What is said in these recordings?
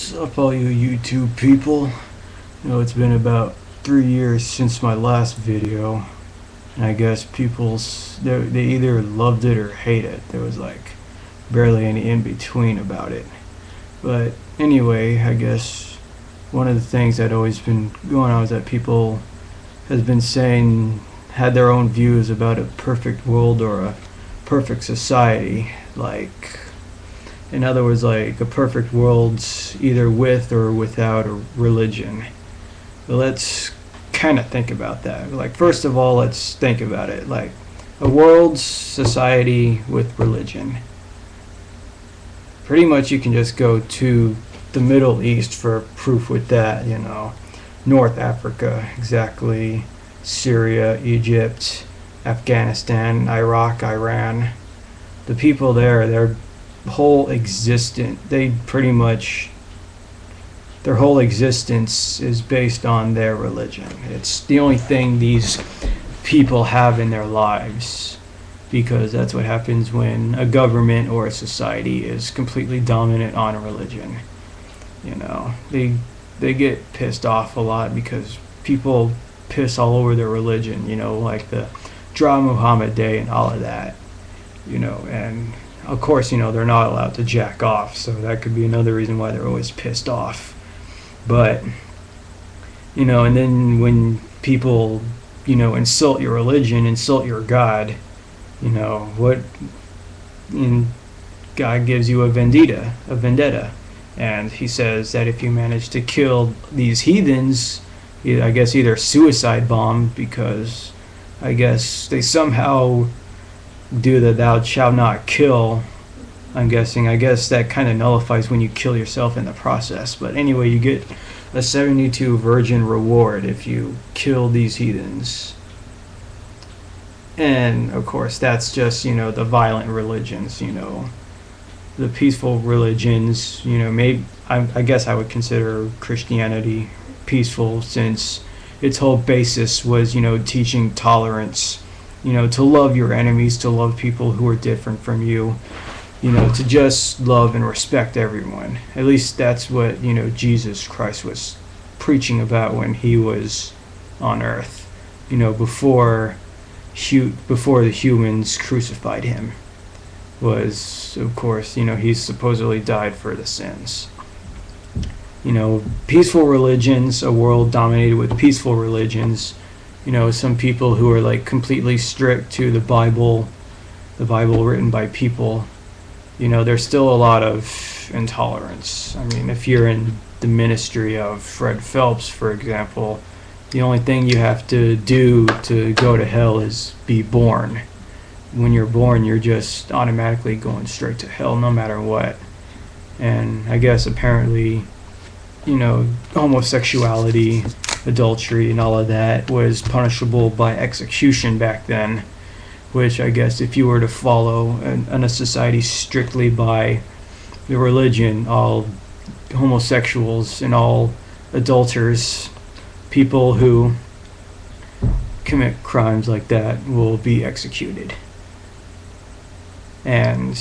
What's up, all you YouTube people? It's been about 3 years since my last video, and I guess they either loved it or hate it. There was like barely any in between about it. But anyway, I guess one of the things that always been going on is that people has been saying had their own views about a perfect world or a perfect society, like, in other words, like a perfect world's either with or without a religion. But let's kind of think about that. Like, first of all, let's think about it. Like, a world's society with religion. Pretty much you can just go to the Middle East for proof with that, North Africa, exactly. Syria, Egypt, Afghanistan, Iraq, Iran. The people there, their whole existence is based on their religion. It's the only thing these people have in their lives, because that's what happens when a government or a society is completely dominant on a religion. They get pissed off a lot because people piss all over their religion, like the Dra Muhammad Day and all of that, and of course, they're not allowed to jack off, so that could be another reason why they're always pissed off. But, and then when people, insult your religion, insult your God, God gives you a vendetta. And he says that if you manage to kill these heathens, I guess either suicide bomb, because I guess they somehow do the thou shalt not kill. I'm guessing. I guess that kind of nullifies when you kill yourself in the process. But anyway, you get a 72 virgin reward if you kill these heathens. And of course, that's just, the violent religions, the peaceful religions, maybe I guess I would consider Christianity peaceful, since its whole basis was, teaching tolerance, to love your enemies, to love people who are different from you, to just love and respect everyone. At least that's what, Jesus Christ was preaching about when he was on earth, before the humans crucified him. Was, of course, he supposedly died for the sins. Peaceful religions, a world dominated with peaceful religions, some people who are like completely strict to the Bible written by people, there's still a lot of intolerance. I mean, if you're in the ministry of Fred Phelps, for example, the only thing you have to do to go to hell is be born. When you're born, you're just automatically going straight to hell no matter what. And I guess apparently, homosexuality, adultery, and all of that was punishable by execution back then, which I guess if you were to follow in a society strictly by the religion, all homosexuals and all adulterers, people who commit crimes like that, will be executed. And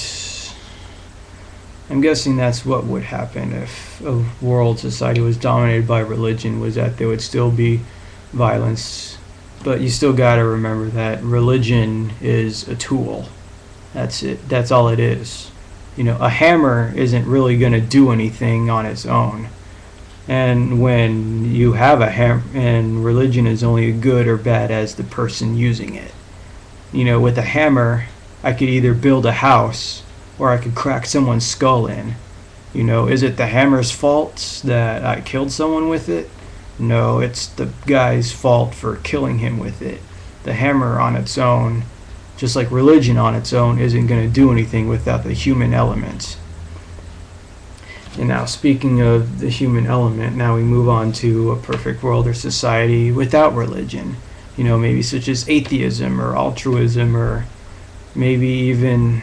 I'm guessing that's what would happen if a world society was dominated by religion, was that there would still be violence. But you still gotta remember that religion is a tool. That's it. That's all it is. A hammer isn't really gonna do anything on its own. And when you have a hammer, and religion is only good or bad as the person using it. With a hammer, I could either build a house or I could crack someone's skull in. Is it the hammer's fault that I killed someone with it? No, it's the guy's fault for killing him with it. The hammer on its own, just like religion on its own, isn't going to do anything without the human element. And now, speaking of the human element, now we move on to a perfect world or society without religion. Maybe such as atheism or altruism, or maybe even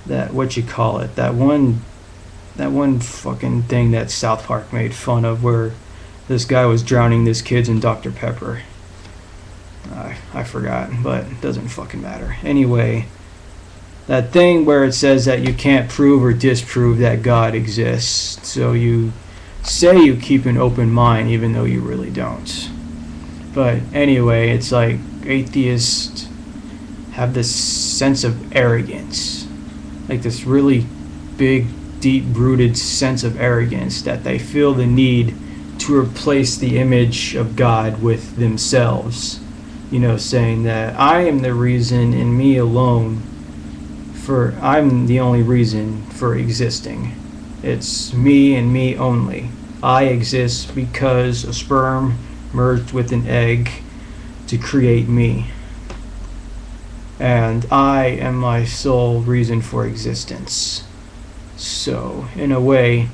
that, that one fucking thing that South Park made fun of, where this guy was drowning his kids in Dr. Pepper. I forgot, but it doesn't fucking matter. Anyway, that thing where it says that you can't prove or disprove that God exists. So you say you keep an open mind even though you really don't. But anyway, it's like atheists have this sense of arrogance, like this really big, deep-rooted sense of arrogance that they feel the need to replace the image of God with themselves. Saying that I am the reason and me alone, I'm the only reason for existing. It's me and me only. I exist because a sperm merged with an egg to create me. And I am my sole reason for existence. So, in a way,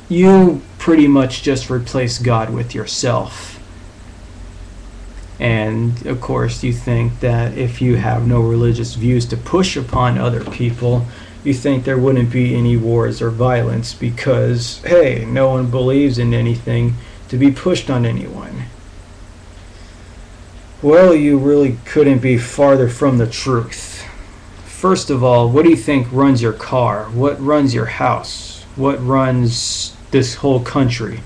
you pretty much just replace God with yourself. And, of course, you think that if you have no religious views to push upon other people, you think there wouldn't be any wars or violence because, hey, no one believes in anything to be pushed on anyone. Well, you really couldn't be farther from the truth. First of all, what do you think runs your car? What runs your house? What runs this whole country?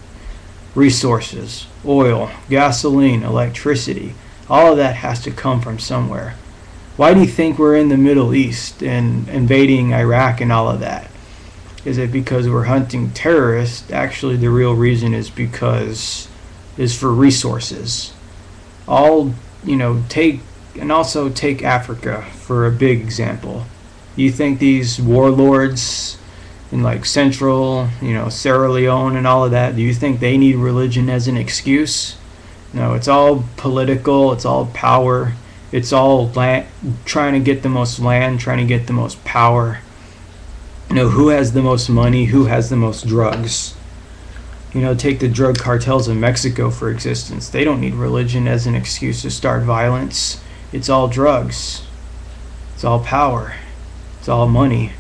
Resources, oil, gasoline, electricity. All of that has to come from somewhere. Why do you think we're in the Middle East and invading Iraq and all of that? Is it because we're hunting terrorists? Actually, the real reason is for resources. Take Africa for a big example. You think these warlords in like Central, Sierra Leone and all of that, do you think they need religion as an excuse? No, it's all political, it's all power, it's all trying to get the most land, trying to get the most power. Who has the most money, who has the most drugs. Take the drug cartels in Mexico for existence. They don't need religion as an excuse to start violence. It's all drugs. It's all power. It's all money.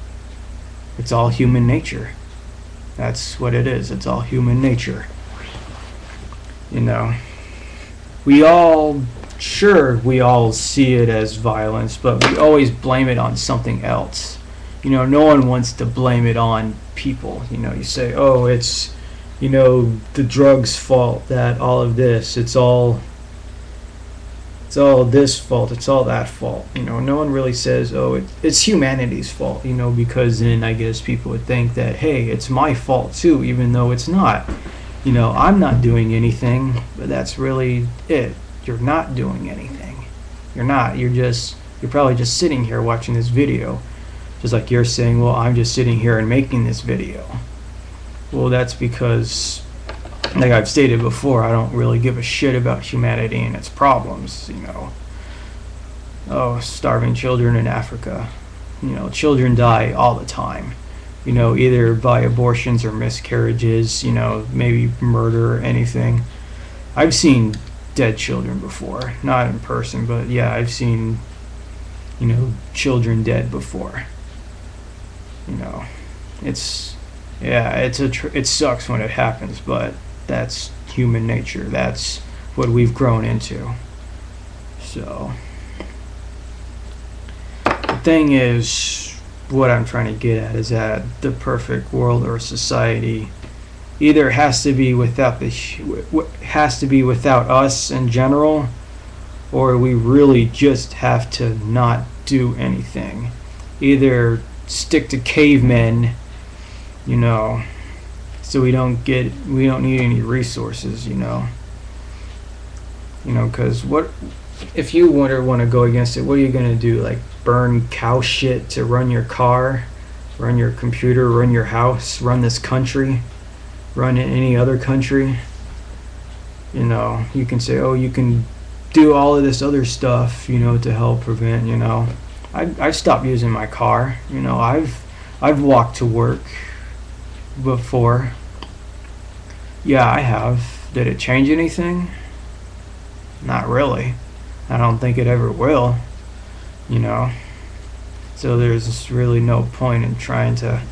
It's all human nature. That's what it is. It's all human nature. We all see it as violence, but we always blame it on something else. No one wants to blame it on people. You say, oh, it's the drugs' fault that all of this, it's all this fault, it's all that fault. No one really says, oh, it's humanity's fault, because then I guess people would think that, hey, it's my fault too, even though it's not. I'm not doing anything, but that's really it. You're not doing anything. You're not. You're probably just sitting here watching this video. Just like you're saying, well, I'm just sitting here and making this video. Well, that's because, like I've stated before, I don't really give a shit about humanity and its problems, Oh, starving children in Africa. Children die all the time. Either by abortions or miscarriages, maybe murder or anything. I've seen dead children before. Not in person, but yeah, I've seen, children dead before. It sucks when it happens, but that's human nature. That's what we've grown into. So, the thing is, what I'm trying to get at is that the perfect world or society either has to be without us in general, or we really just have to not do anything. Either stick to cavemen, so we don't need any resources, because what if you want to go against it? What are you going to do? Like burn cow shit to run your car, run your computer, run your house, run this country, run in any other country? You can say, oh, you can do all of this other stuff, to help prevent, I've stopped using my car. I've walked to work before. Yeah, I have. Did it change anything? Not really. I don't think it ever will. So there's really no point in trying to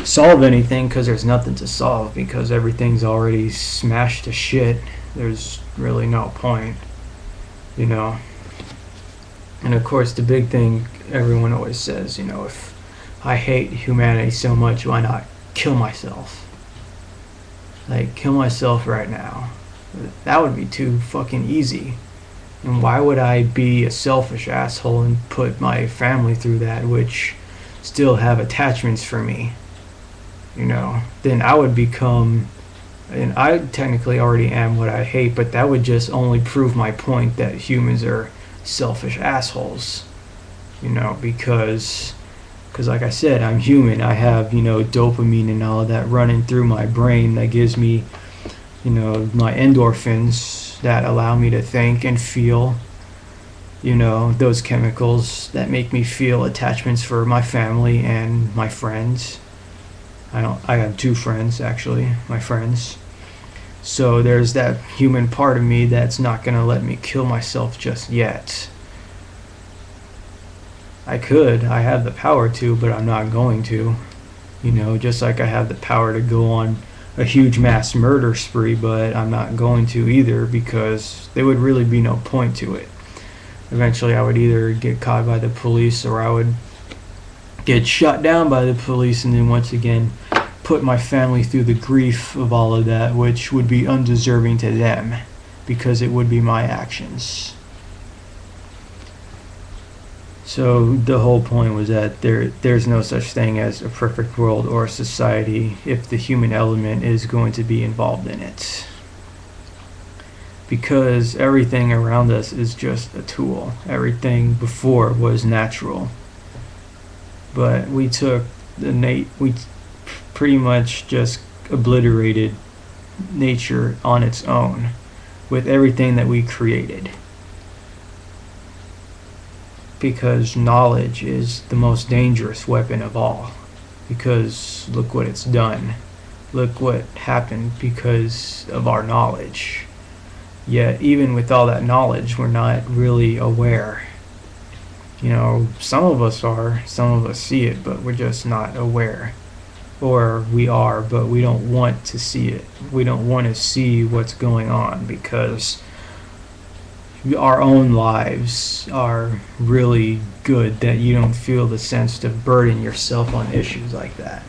solve anything, because there's nothing to solve, because everything's already smashed to shit. There's really no point. And of course the big thing everyone always says, if I hate humanity so much, why not kill myself? Like, kill myself right now. That would be too fucking easy. And why would I be a selfish asshole and put my family through that, which still have attachments for me? Then I would become, and I technically already am what I hate, but that would just only prove my point that humans are selfish assholes. Because like I said, I'm human. I have, dopamine and all of that running through my brain that gives me, my endorphins that allow me to think and feel, those chemicals that make me feel attachments for my family and my friends. I have 2 friends, actually, my friends. So there's that human part of me that's not going to let me kill myself just yet. I have the power to, but I'm not going to. Just like I have the power to go on a huge mass murder spree, but I'm not going to either, because there would really be no point to it. Eventually I would either get caught by the police, or I would get shot down by the police, and then once again put my family through the grief of all of that, which would be undeserving to them, because it would be my actions. So the whole point was that there's no such thing as a perfect world or society if the human element is going to be involved in it. Because everything around us is just a tool. Everything before was natural. But we pretty much just obliterated nature on its own with everything that we created. Because knowledge is the most dangerous weapon of all. Because look what it's done. Look what happened because of our knowledge. Yet even with all that knowledge, we're not really aware. Some of us are, some of us see it, but we're just not aware. Or we are, but we don't want to see it. We don't want to see what's going on, because our own lives are really good that you don't feel the sense to burden yourself on issues like that.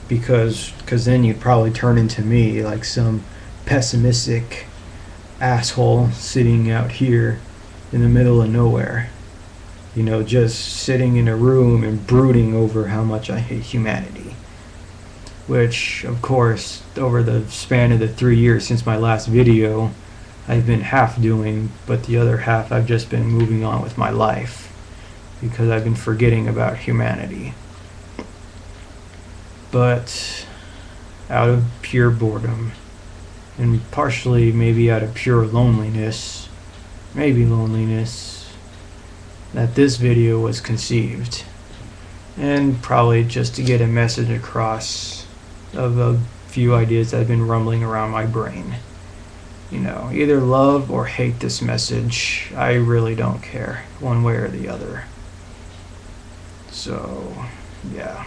Because then you'd probably turn into me, like some pessimistic asshole sitting out here in the middle of nowhere. Just sitting in a room and brooding over how much I hate humanity. Which, of course, over the span of the 3 years since my last video, I've been half doing, but the other half I've just been moving on with my life, because I've been forgetting about humanity. But out of pure boredom, and partially maybe out of pure loneliness, that this video was conceived. And probably just to get a message across of a few ideas that have been rumbling around my brain. Either love or hate this message. I really don't care, one way or the other. So, yeah.